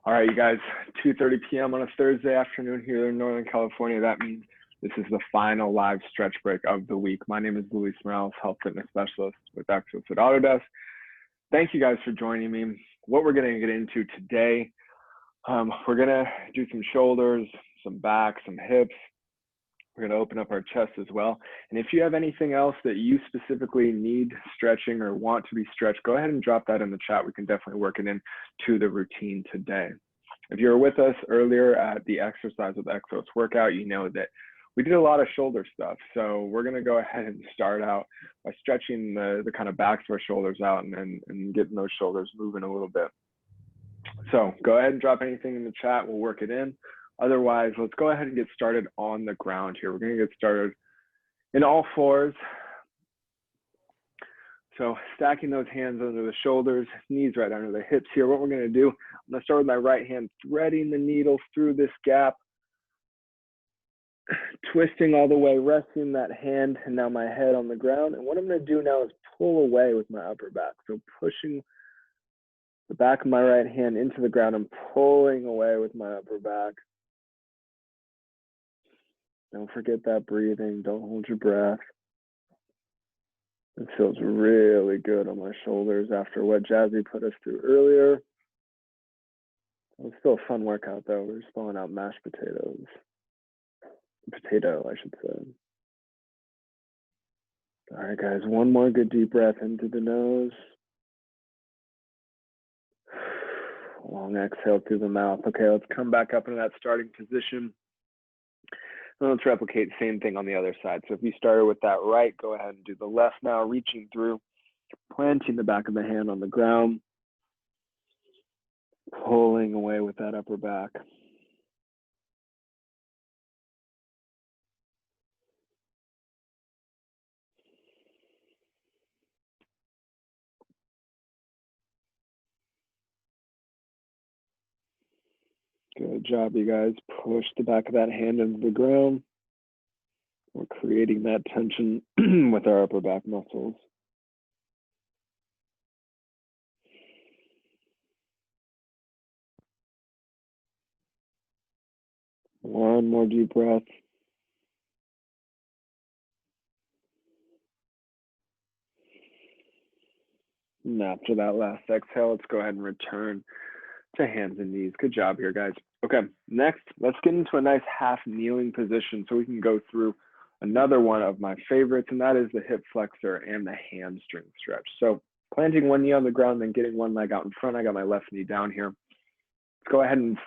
All right, you guys, 2:30 p.m. on a Thursday afternoon here in Northern California. That means this is the final live stretch break of the week. My name is Luis Morales, health fitness specialist with Exos at Autodesk. Thank you guys for joining me. What we're going to get into today, we're going to do some shoulders, some back, some hips. We're going to open up our chest as well. And if you have anything else that you specifically need stretching or want to be stretched, go ahead and drop that in the chat. We can definitely work it in to the routine today. If you were with us earlier at the Exercise with Exos workout, you know that we did a lot of shoulder stuff. So we're going to go ahead and start out by stretching the kind of backs of our shoulders out and getting those shoulders moving a little bit. So go ahead and drop anything in the chat. We'll work it in. Otherwise, let's go ahead and get started on the ground here. We're going to get started in all fours. So stacking those hands under the shoulders, knees right under the hips here. What we're going to do, I'm going to start with my right hand, threading the needle through this gap, twisting all the way, resting that hand, and now my head on the ground. And what I'm going to do now is pull away with my upper back. So pushing the back of my right hand into the ground and pulling away with my upper back. Don't forget that breathing. Don't hold your breath. It feels really good on my shoulders after what Jazzy put us through earlier. It was still a fun workout though. We were spelling out mashed potatoes. Potato, I should say. All right, guys, one more good deep breath into the nose. Long exhale through the mouth. Okay, let's come back up into that starting position. And let's replicate the same thing on the other side. So if you started with that right, go ahead and do the left now, reaching through, planting the back of the hand on the ground, pulling away with that upper back. Good job, you guys. Push the back of that hand into the ground. We're creating that tension with our upper back muscles. One more deep breath. And after that last exhale, let's go ahead and return to hands and knees. Good job here, guys. Okay, next, let's get into a nice half kneeling position so we can go through another one of my favorites, and that is the hip flexor and the hamstring stretch. So planting one knee on the ground, then getting one leg out in front. I got my left knee down here. Let's go ahead and,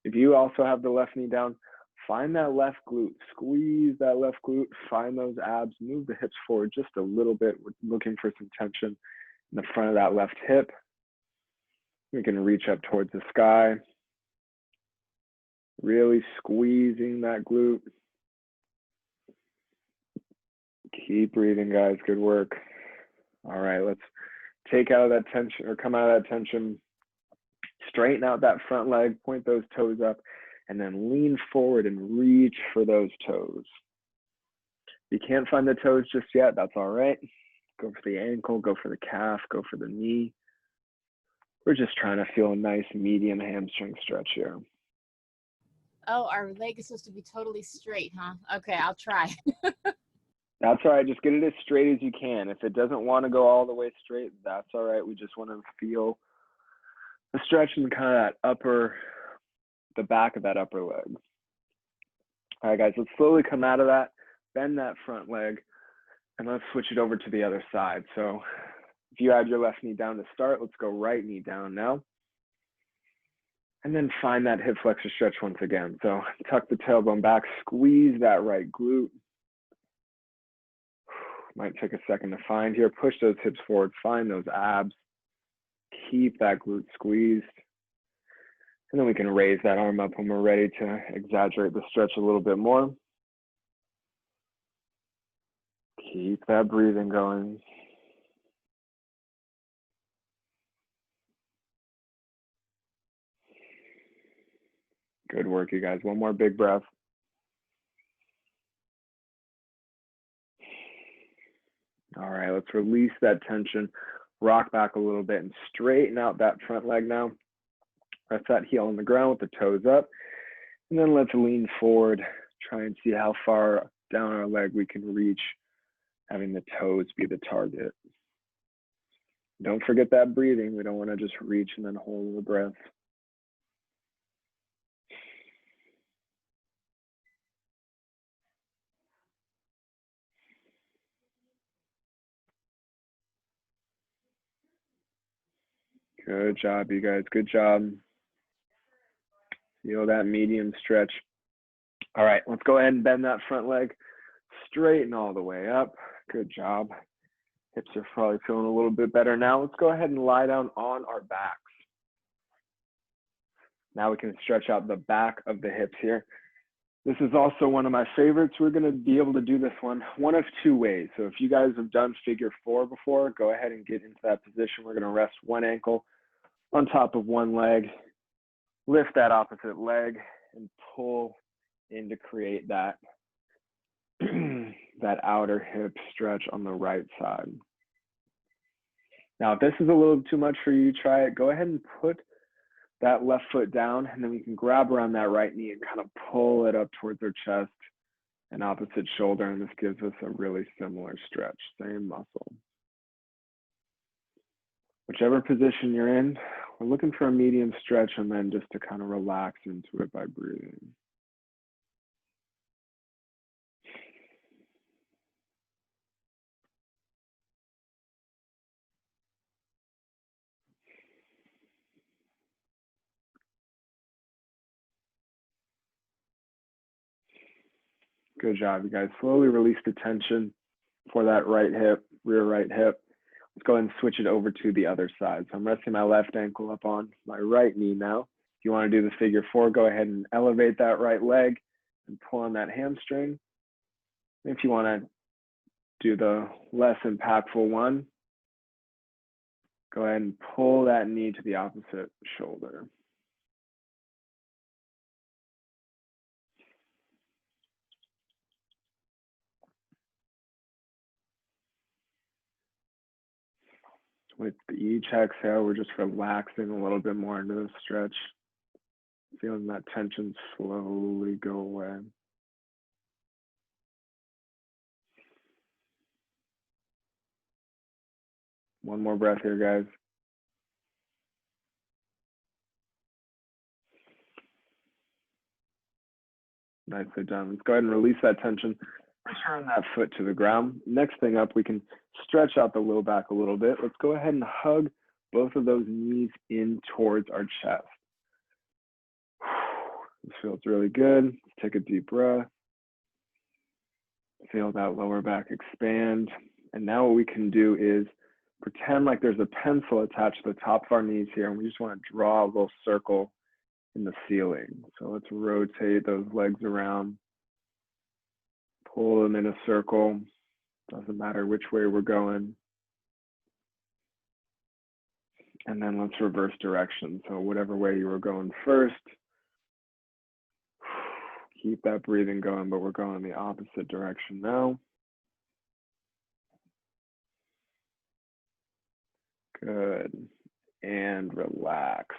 if you also have the left knee down, find that left glute, squeeze that left glute, find those abs, move the hips forward just a little bit. We're looking for some tension in the front of that left hip. We can reach up towards the sky, really squeezing that glute. Keep breathing, guys. Good work. All right, let's take out of that tension or come out of that tension. Straighten out that front leg, point those toes up, and then lean forward and reach for those toes. If you can't find the toes just yet, that's all right. Go for the ankle, go for the calf, go for the knee. We're just trying to feel a nice medium hamstring stretch here. Oh, our leg is supposed to be totally straight, huh? Okay, I'll try. That's all right. Just get it as straight as you can. If it doesn't want to go all the way straight, that's all right. We just want to feel the stretch in kind of that the back of that upper leg. All right, guys, let's slowly come out of that, bend that front leg, and let's switch it over to the other side. So if you had your left knee down to start, let's go right knee down now. And then find that hip flexor stretch once again. So tuck the tailbone back, squeeze that right glute. Might take a second to find here. Push those hips forward, find those abs. Keep that glute squeezed. And then we can raise that arm up when we're ready to exaggerate the stretch a little bit more. Keep that breathing going. Good work, you guys. One more big breath. All right, let's release that tension, rock back a little bit and straighten out that front leg now. Rest that heel on the ground with the toes up. And then let's lean forward, try and see how far down our leg we can reach, having the toes be the target. Don't forget that breathing. We don't want to just reach and then hold the breath. Good job, you guys. Good job. Feel that medium stretch. All right, let's go ahead and bend that front leg. Straighten all the way up. Good job. Hips are probably feeling a little bit better now. Let's go ahead and lie down on our backs. Now we can stretch out the back of the hips here. This is also one of my favorites. We're going to be able to do this one of two ways. So if you guys have done figure 4 before, go ahead and get into that position. We're going to rest one ankle on top of one leg, lift that opposite leg, and pull in to create that, that outer hip stretch on the right side. Now, if this is a little too much for you, try it. Go ahead and put that left foot down, and then we can grab around that right knee and kind of pull it up towards our chest and opposite shoulder, and this gives us a really similar stretch, same muscle. Whichever position you're in, we're looking for a medium stretch and then just to kind of relax into it by breathing. Good job, you guys. Slowly release the tension for that right hip, rear right hip. Let's go ahead and switch it over to the other side. So I'm resting my left ankle up on my right knee now. If you want to do the figure 4, go ahead and elevate that right leg and pull on that hamstring. If you want to do the less impactful one, go ahead and pull that knee to the opposite shoulder. With each exhale, we're just relaxing a little bit more into the stretch, feeling that tension slowly go away. One more breath here, guys. Nicely done. Let's go ahead and release that tension. Return that foot to the ground. Next thing up, we can stretch out the low back a little bit. Let's go ahead and hug both of those knees in towards our chest. This feels really good. Let's take a deep breath. Feel that lower back expand. And now what we can do is pretend like there's a pencil attached to the top of our knees here, and we just want to draw a little circle in the ceiling. So let's rotate those legs around, pull them in a circle. Doesn't matter which way we're going. And then let's reverse direction. So whatever way you were going first, keep that breathing going, but we're going the opposite direction now. Good. And relax.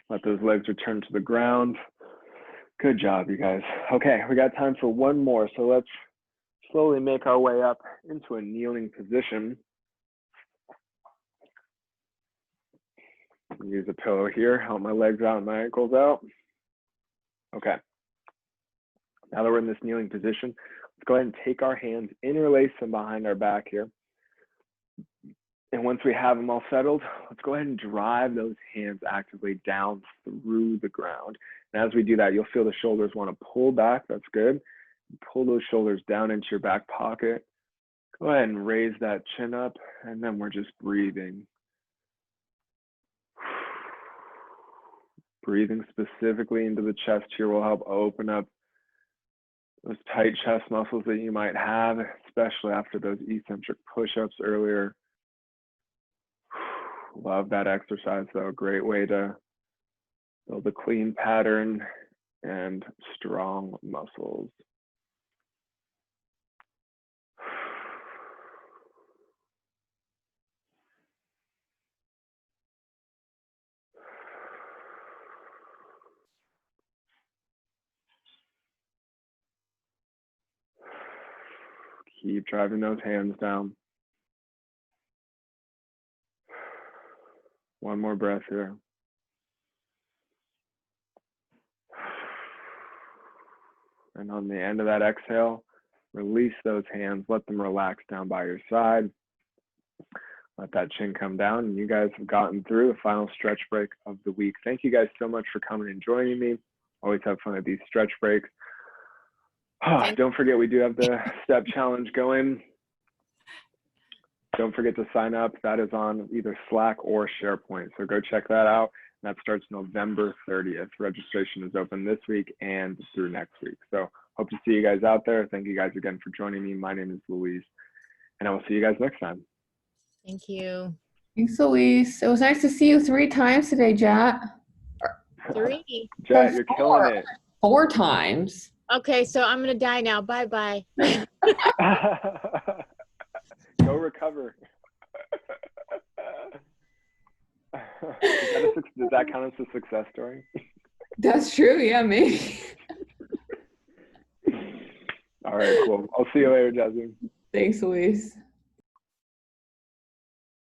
Let those legs return to the ground. Good job, you guys. Okay, we got time for one more. So let's slowly make our way up into a kneeling position. Use a pillow here, help my legs out, my ankles out. Okay. Now that we're in this kneeling position, let's go ahead and take our hands, interlace them behind our back here. And once we have them all settled, let's go ahead and drive those hands actively down through the ground. And as we do that, you'll feel the shoulders want to pull back. That's good. Pull those shoulders down into your back pocket. Go ahead and raise that chin up, and then we're just breathing. Breathing specifically into the chest here will help open up those tight chest muscles that you might have, especially after those eccentric push-ups earlier. Love that exercise though. Great way to build a clean pattern and strong muscles. Keep driving those hands down. One more breath here. And on the end of that exhale, release those hands. Let them relax down by your side. Let that chin come down. And you guys have gotten through the final stretch break of the week. Thank you guys so much for coming and joining me. Always have fun at these stretch breaks. Don't forget, we do have the step challenge going. Don't forget to sign up. That is on either Slack or SharePoint. So go check that out. That starts November 30th. Registration is open this week and through next week. So hope to see you guys out there. Thank you guys again for joining me. My name is Louise, and I will see you guys next time. Thank you. Thanks, Louise. It was nice to see you 3 times today, Jat. 3. Jet, you're killing it. 4 times. Okay, so I'm gonna die now. Bye-bye. Go recover. Does that count as a success story? That's true. Yeah, maybe. All right, cool. I'll see you later, Jasmine. Thanks, Louise.